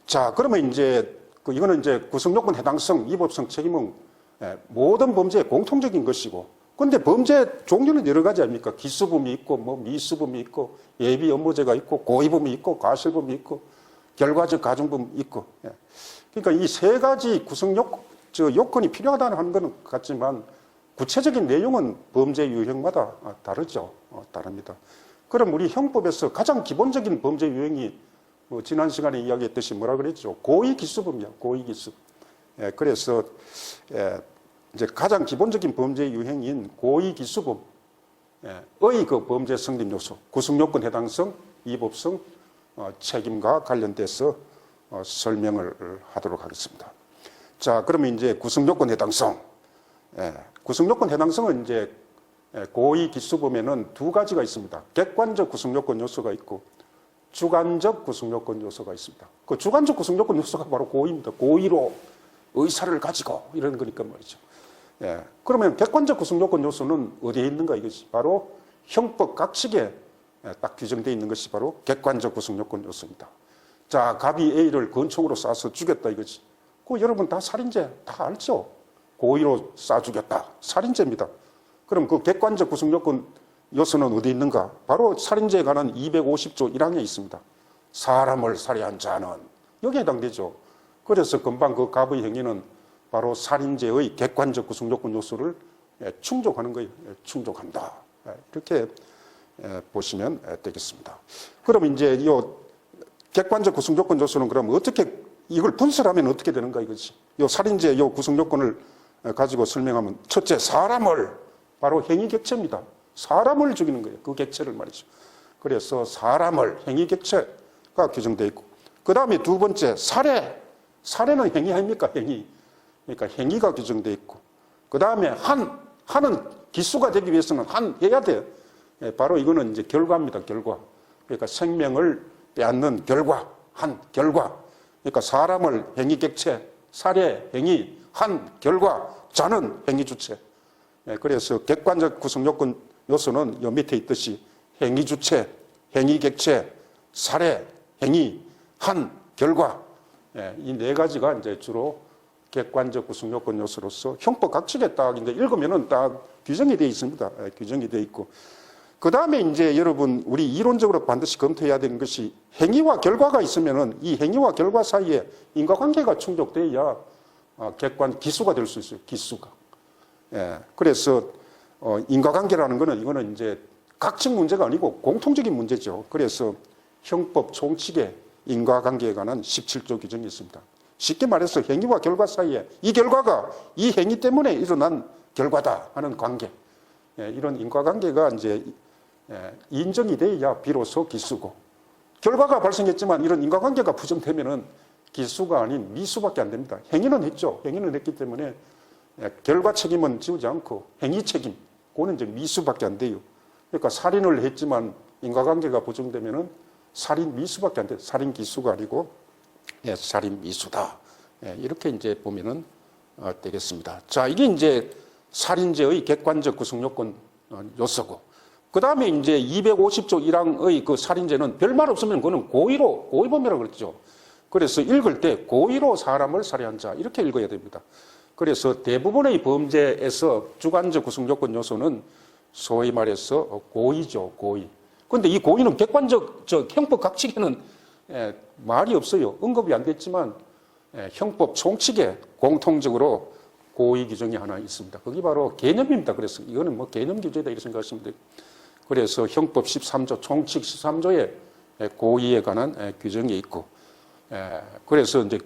자, 그러면 이제 이거는 이제 구성요건 해당성, 위법성, 책임은 모든 범죄의 공통적인 것이고, 근데 범죄 종류는 여러 가지 아닙니까? 기수범이 있고, 뭐 미수범이 있고, 예비 업무죄가 있고, 고의범이 있고, 과실범이 있고, 결과적 가중범이 있고. 그러니까 이 세 가지 요건이 필요하다는 것은 같지만 구체적인 내용은 범죄 유형마다 다르죠. 다릅니다. 그럼 우리 형법에서 가장 기본적인 범죄 유형이 뭐 지난 시간에 이야기했듯이 뭐라 그랬죠? 고의기수범이야, 고의기수. 그래서 이제 가장 기본적인 범죄 유형인 고의기수범의 그 범죄 성립 요소, 구성요건 해당성, 위법성, 책임과 관련돼서 설명을 하도록 하겠습니다. 자, 그러면 이제 구성요건 해당성. 구성요건 해당성은 이제 고의기수범에는 두 가지가 있습니다. 객관적 구성요건 요소가 있고 주관적 구성요건 요소가 있습니다. 그 주관적 구성요건 요소가 바로 고의입니다. 고의로 의사를 가지고 이런 거니까 말이죠. 그러면 객관적 구성요건 요소는 어디에 있는가 이것이 바로 형법 각식에 딱 규정되어 있는 것이 바로 객관적 구성요건 요소입니다. 자, 갑이 A를 권총으로 쏴서 죽였다 이거지. 그 여러분 다 살인죄 다 알죠? 고의로 쏴 죽였다. 살인죄입니다. 그럼 그 객관적 구성요건 요소는 어디 있는가? 바로 살인죄에 관한 250조 1항에 있습니다. 사람을 살해한 자는 여기에 해당되죠. 그래서 금방 그 갑의 행위는 바로 살인죄의 객관적 구성요건 요소를 충족하는 거예요. 충족한다. 이렇게 보시면 되겠습니다. 그럼 이제 이 객관적 구성요건 요소는 그럼 어떻게 이걸 분석하면 어떻게 되는가 이거지. 이 살인죄 이 구성요건을 가지고 설명하면 첫째 사람을 바로 행위 객체입니다. 사람을 죽이는 거예요. 그 객체를 말이죠. 그래서 사람을 행위 객체가 규정되어 있고 그 다음에 두 번째 살해. 살해는 행위 아닙니까? 행위. 그러니까 행위가 규정되어 있고 그 다음에 한은 기수가 되기 위해서는 한 해야 돼요. 바로 이거는 이제 결과입니다. 결과. 그러니까 생명을 빼앗는 결과. 한 결과. 그러니까 사람을 행위 객체, 살해, 행위, 한 결과, 자는 행위 주체. 그래서 객관적 구성요건 요소는 요 밑에 있듯이 행위 주체, 행위 객체, 살해, 행위, 한, 결과. 이 네 가지가 이제 주로 객관적 구성요건 요소로서 형법 각칙에 딱 이제 읽으면은 딱 규정이 되어 있습니다. 규정이 되어 있고. 그 다음에 이제 여러분, 우리 이론적으로 반드시 검토해야 되는 것이 행위와 결과가 있으면은 이 행위와 결과 사이에 인과관계가 충족돼야 기수가 될 수 있어요. 기수가. 그래서 인과관계라는 거는 이거는 이제 각칙 문제가 아니고 공통적인 문제죠. 그래서 형법 총칙에 인과관계에 관한 17조 규정이 있습니다. 쉽게 말해서 행위와 결과 사이에 이 결과가 이 행위 때문에 일어난 결과다 하는 관계. 이런 인과관계가 이제 인정이 돼야 비로소 기수고 결과가 발생했지만 이런 인과관계가 부정되면은 기수가 아닌 미수밖에 안 됩니다. 행위는 했죠. 행위는 했기 때문에 결과 책임은 지우지 않고 행위 책임, 그거는 이제 미수밖에 안 돼요. 그러니까 살인을 했지만 인과관계가 부정되면은 살인 미수밖에 안 돼요. 살인 기수가 아니고 살인 미수다. 이렇게 이제 보면은 되겠습니다. 자, 이게 이제 살인죄의 객관적 구성요건 요소고, 그 다음에 이제 250조 1항의 그 살인죄는 별말 없으면 그거는 고의범이라고 그랬죠. 그래서 읽을 때 고의로 사람을 살해한 자 이렇게 읽어야 됩니다. 그래서 대부분의 범죄에서 주관적 구성요건 요소는 소위 말해서 고의죠, 고의. 그런데 이 고의는 객관적 형법 각칙에는 말이 없어요. 언급이 안 됐지만 형법 총칙에 공통적으로 고의 규정이 하나 있습니다. 그게 바로 개념입니다. 그래서 이거는 뭐 개념 규제다 이렇게 생각하시면 돼요. 그래서 형법 13조, 총칙 13조에 고의에 관한 규정이 있고, 그래서 이제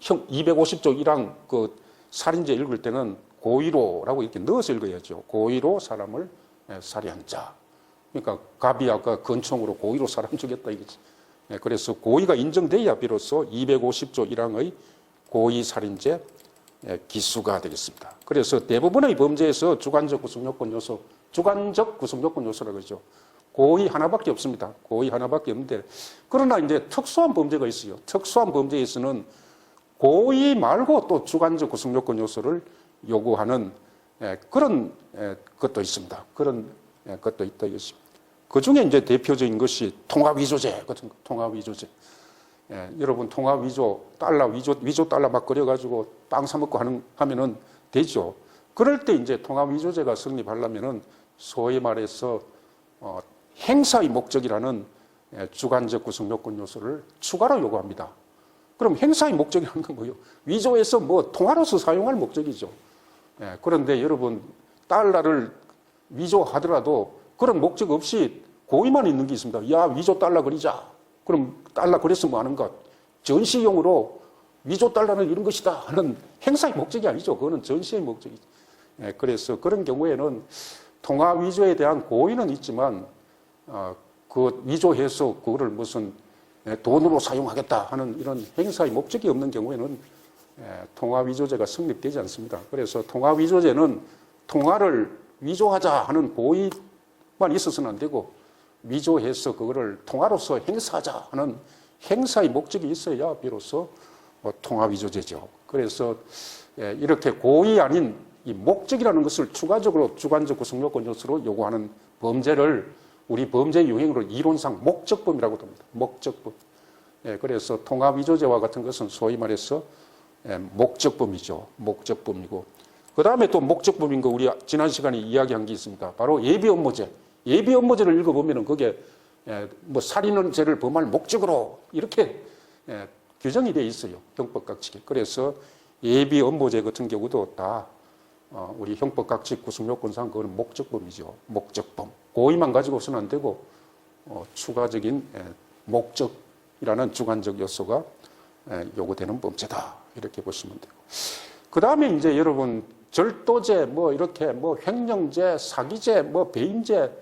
250조 1항 그 살인죄 읽을 때는 고의로라고 이렇게 넣어서 읽어야죠. 고의로 사람을 살해한 자. 그러니까 갑이 아까 권총으로 고의로 사람 죽였다 이거지. 그래서 고의가 인정돼야 비로소 250조 1항의 고의 살인죄 기수가 되겠습니다. 그래서 대부분의 범죄에서 주관적 구성요건 요소, 주관적 구성요건 요소라고 그러죠. 고의 하나밖에 없습니다. 고의 하나밖에 없는데, 그러나 이제 특수한 범죄가 있어요. 특수한 범죄에서는 고의 말고 또 주관적 구성요건 요소를 요구하는 그런 것도 있습니다. 그런 것도 있다 이것입니다. 그 중에 이제 대표적인 것이 통합위조죄 같은 거, 통합위조죄. 여러분 통화 위조, 달러 위조 달러 막 그려가지고 빵 사먹고 하면은 되죠. 그럴 때 이제 통화 위조죄가 성립하려면은 소위 말해서 행사의 목적이라는 주관적 구성 요건 요소를 추가로 요구합니다. 그럼 행사의 목적이라는 건 뭐예요? 위조해서 뭐 통화로서 사용할 목적이죠. 그런데 여러분 달러를 위조하더라도 그런 목적 없이 고의만 있는 게 있습니다. 야, 위조 달러 그리자. 그럼 달러 그래서 뭐 하는 것? 전시용으로 위조 달러는 이런 것이다 하는 행사의 목적이 아니죠. 그거는 전시의 목적이죠. 그래서 그런 경우에는 통화 위조에 대한 고의는 있지만 그 위조해서 그거를 무슨 돈으로 사용하겠다 하는 이런 행사의 목적이 없는 경우에는 통화 위조죄가 성립되지 않습니다. 그래서 통화 위조죄는 통화를 위조하자 하는 고의만 있어서는 안 되고 위조해서 그거를 통화로서 행사하자 하는 행사의 목적이 있어야 비로소 통화 위조죄죠. 그래서 이렇게 고의 아닌 이 목적이라는 것을 추가적으로 주관적 구성 요건 요소로 요구하는 범죄를 우리 범죄 유형으로 이론상 목적범이라고 합니다. 목적범. 그래서 통화 위조죄와 같은 것은 소위 말해서 목적범이죠. 목적범이고. 그 다음에 또 목적범인 거 우리 지난 시간에 이야기한 게 있습니다. 바로 예비 업무죄. 예비 업무죄를 읽어보면은 그게 뭐 살인은 죄를 범할 목적으로 이렇게 규정이 되어 있어요. 형법각칙에. 그래서 예비 업무죄 같은 경우도 다 우리 형법각칙 구성요건상 그거는 목적범이죠. 목적범. 고의만 가지고서는 안 되고 추가적인 목적이라는 주관적 요소가 요구되는 범죄다. 이렇게 보시면 되고. 그 다음에 이제 여러분 절도죄, 뭐 이렇게 뭐 횡령죄, 사기죄, 뭐 배임죄,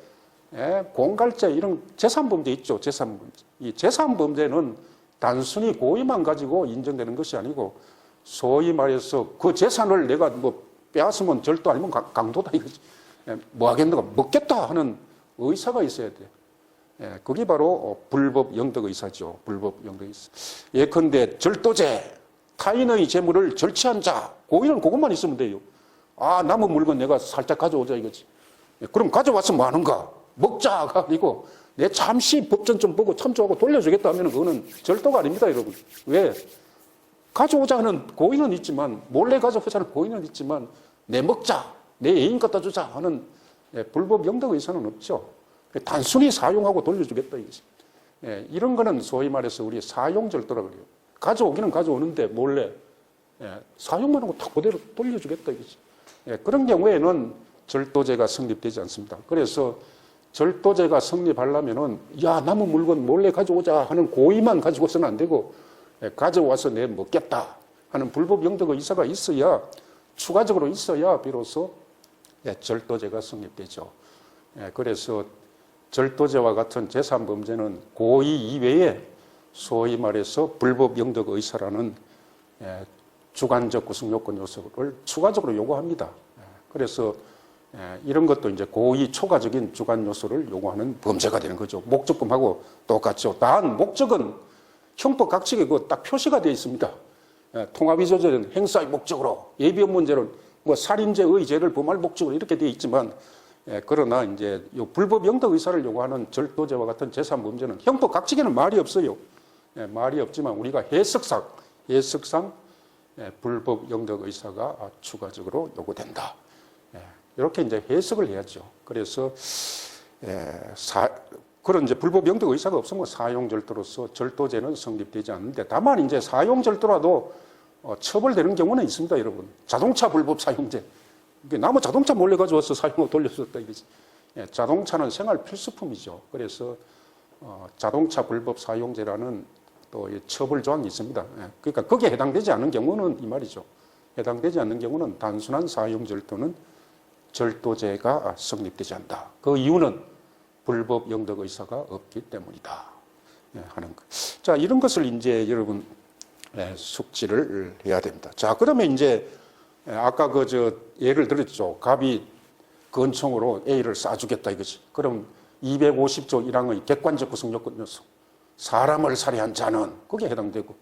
공갈죄 이런 재산범죄 있죠. 재산범죄. 이 재산범죄는 단순히 고의만 가지고 인정되는 것이 아니고 소위 말해서 그 재산을 내가 뭐 빼앗으면 절도 아니면 강도다 이거지. 뭐 하겠는가 먹겠다 하는 의사가 있어야 돼. 그게 바로 불법 영덕 의사죠. 불법 영덕 의사. 예컨대 절도죄, 타인의 재물을 절취한 자, 고의는 그것만 있으면 돼요. 아, 남은 물건 내가 살짝 가져오자 이거지. 그럼 가져와서 뭐 하는가? 먹자가 아니고 내 잠시 법전 좀 보고 참조하고 돌려주겠다 하면 그거는 절도가 아닙니다, 여러분. 왜? 가져오자 하는 고의는 있지만, 몰래 가져오자는 고의는 있지만, 내 먹자, 내 애인 갖다 주자 하는 불법 영덕 의사는 없죠. 단순히 사용하고 돌려주겠다 이거지. 이런 거는 소위 말해서 우리 사용절도라고 그래요. 가져오기는 가져오는데 몰래 사용만 하고 딱 그대로 돌려주겠다 이거지. 그런 경우에는 절도죄가 성립되지 않습니다. 그래서 절도죄가 성립하려면은 야, 남은 물건 몰래 가져오자 하는 고의만 가지고서는 안 되고 가져와서 내 먹겠다 하는 불법 영덕 의사가 있어야 추가적으로 있어야 비로소 절도죄가 성립되죠. 그래서 절도죄와 같은 재산범죄는 고의 이외에 소위 말해서 불법 영덕 의사라는 주관적 구성 요건 요소를 추가적으로 요구합니다. 그래서 이런 것도 이제 고의 초과적인 주관 요소를 요구하는 범죄가 되는 거죠. 목적범하고 똑같죠. 단 목적은 형법 각칙에 그 딱 표시가 되어 있습니다. 통화위조죄는 행사의 목적으로, 예비업무죄는 뭐 살인죄의 죄를 범할 목적으로 이렇게 되어 있지만, 그러나 이제 요 불법 영덕 의사를 요구하는 절도죄와 같은 재산범죄는 형법 각칙에는 말이 없어요. 말이 없지만 우리가 해석상 불법 영덕 의사가 추가적으로 요구된다. 이렇게 이제 해석을 해야죠. 그래서 그런 이제 불법 영덕 의사가 없으면 사용절도로서 절도죄는 성립되지 않는데, 다만 이제 사용절도라도 처벌되는 경우는 있습니다, 여러분. 자동차 불법 사용죄. 남의 자동차 몰래 가져와서 사용하고 돌려줬다 이거지. 자동차는 생활 필수품이죠. 그래서 자동차 불법 사용죄라는 또 처벌 조항이 있습니다. 그러니까 거기에 해당되지 않는 경우는 이 말이죠. 해당되지 않는 경우는 단순한 사용절도는 절도죄가 성립되지 않는다. 그 이유는 불법 영덕 의사가 없기 때문이다 하는 것. 자, 이런 것을 이제 여러분 숙지를 해야 됩니다. 자, 그러면 이제 아까 예를 들었죠. 갑이 건총으로 A를 쏴주겠다 이거지. 그럼 250조 1항의 객관적 구성 요건 요소. 사람을 살해한 자는 거기에 해당되고,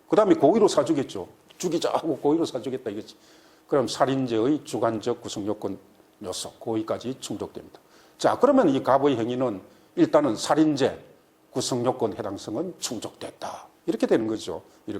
그 다음에 고의로 쏴주겠죠. 죽이자 하고 고의로 쏴주겠다 이거지. 그럼 살인죄의 주관적 구성 요건 요소, 고의까지 충족됩니다. 자, 그러면 이 갑의 행위는 일단은 살인죄 구성 요건 해당성은 충족됐다. 이렇게 되는 거죠.